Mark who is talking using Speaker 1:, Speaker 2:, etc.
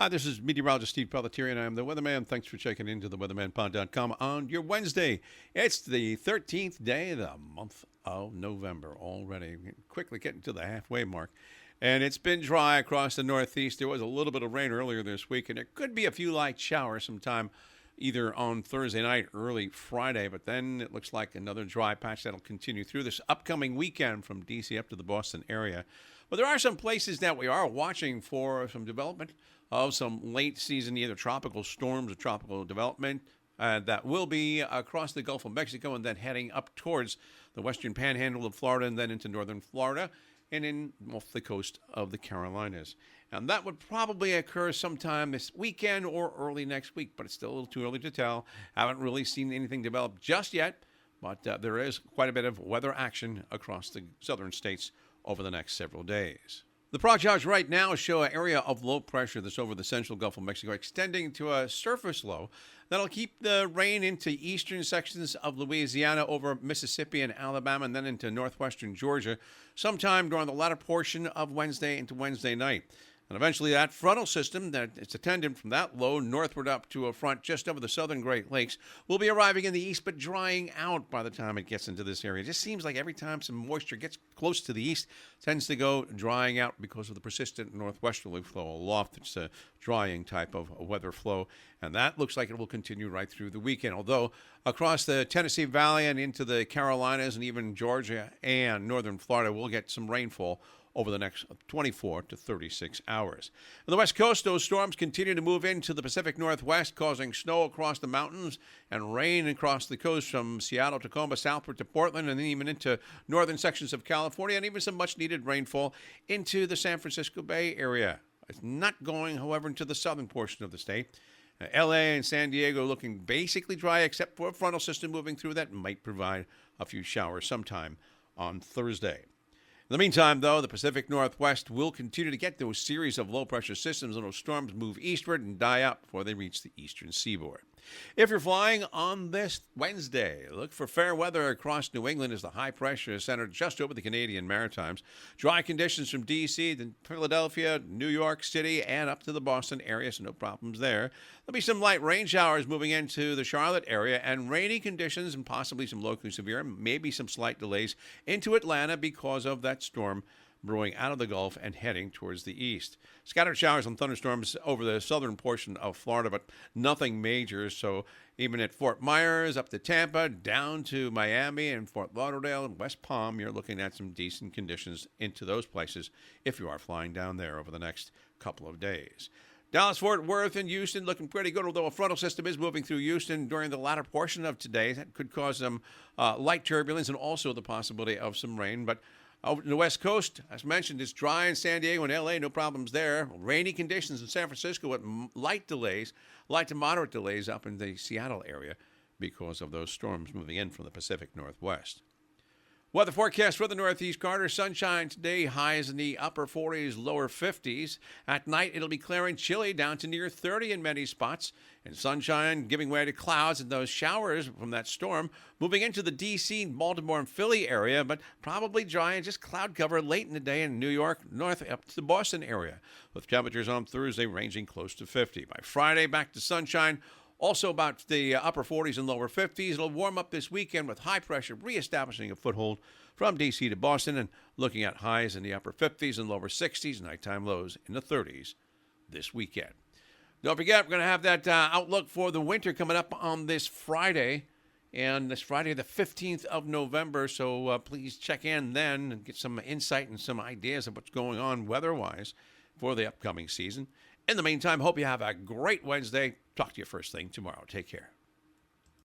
Speaker 1: Hi, this is meteorologist Steve Pelletier, and I'm the weatherman. Thanks for checking into the weathermanpod.com on your Wednesday. It's the 13th day of the month of November already. Quickly getting to the halfway mark. And it's been dry across the Northeast. There was a little bit of rain earlier this week, and there could be a few light showers sometime either on Thursday night, early Friday, but then it looks like another dry patch that'll continue through this upcoming weekend from D.C. up to the Boston area. But there are some places that we are watching for some development of some late season, either tropical storms or tropical development that will be across the Gulf of Mexico and then heading up towards the western panhandle of Florida and then into northern Florida and in off the coast of the Carolinas. And that would probably occur sometime this weekend or early next week, but it's still a little too early to tell. Haven't really seen anything develop just yet, but there is quite a bit of weather action across the southern states over the next several days. The projects right now show an area of low pressure that's over the central Gulf of Mexico, extending to a surface low that'll keep the rain into eastern sections of Louisiana, over Mississippi and Alabama, and then into northwestern Georgia sometime during the latter portion of Wednesday into Wednesday night. And eventually that frontal system that it's attendant from that low northward up to a front just over the southern Great Lakes will be arriving in the east but drying out by the time it gets into this area. It just seems like every time some moisture gets close to the east, it tends to go drying out because of the persistent northwesterly flow aloft. It's a drying type of weather flow, and that looks like it will continue right through the weekend, although across the Tennessee Valley and into the Carolinas and even Georgia and northern Florida, we'll get some rainfall over the next 24 to 36 hours. On the west coast, those storms continue to move into the Pacific Northwest, causing snow across the mountains and rain across the coast from Seattle, Tacoma, southward to Portland, and then even into northern sections of California, and even some much-needed rainfall into the San Francisco Bay Area. It's not going, however, into the southern portion of the state. L.A. and San Diego looking basically dry, except for a frontal system moving through that might provide a few showers sometime on Thursday. In the meantime, though, the Pacific Northwest will continue to get those series of low-pressure systems, and those storms move eastward and die out before they reach the eastern seaboard. If you're flying on this Wednesday, look for fair weather across New England as the high pressure is centered just over the Canadian Maritimes. Dry conditions from D.C. to Philadelphia, New York City, and up to the Boston area, so no problems there. There'll be some light rain showers moving into the Charlotte area, and rainy conditions and possibly some locally severe, maybe some slight delays into Atlanta because of that storm brewing out of the Gulf and heading towards the east. Scattered showers and thunderstorms over the southern portion of Florida, but nothing major. So even at Fort Myers, up to Tampa, down to Miami and Fort Lauderdale and West Palm, you're looking at some decent conditions into those places if you are flying down there over the next couple of days. Dallas, Fort Worth, and Houston looking pretty good, although a frontal system is moving through Houston during the latter portion of today. That could cause some light turbulence and also the possibility of some rain, but over the West Coast, as mentioned, it's dry in San Diego and L.A., no problems there. Rainy conditions in San Francisco with light to moderate delays up in the Seattle area because of those storms moving in from the Pacific Northwest. Weather forecast for the Northeast Corridor. Sunshine today, highs in the upper 40s, lower 50s. At night, it'll be clearing chilly down to near 30 in many spots. And sunshine giving way to clouds and those showers from that storm moving into the D.C., Baltimore, and Philly area, but probably dry and just cloud cover late in the day in New York, north up to the Boston area, with temperatures on Thursday ranging close to 50. By Friday, back to sunshine. Also about the upper 40s and lower 50s. It'll warm up this weekend with high pressure reestablishing a foothold from D.C. to Boston and looking at highs in the upper 50s and lower 60s, nighttime lows in the 30s this weekend. Don't forget, we're going to have that outlook for the winter coming up on this Friday, and this Friday the 15th of November, so please check in then and get some insight and some ideas of what's going on weather-wise for the upcoming season. In the meantime, hope you have a great Wednesday. Talk to you first thing tomorrow. Take care.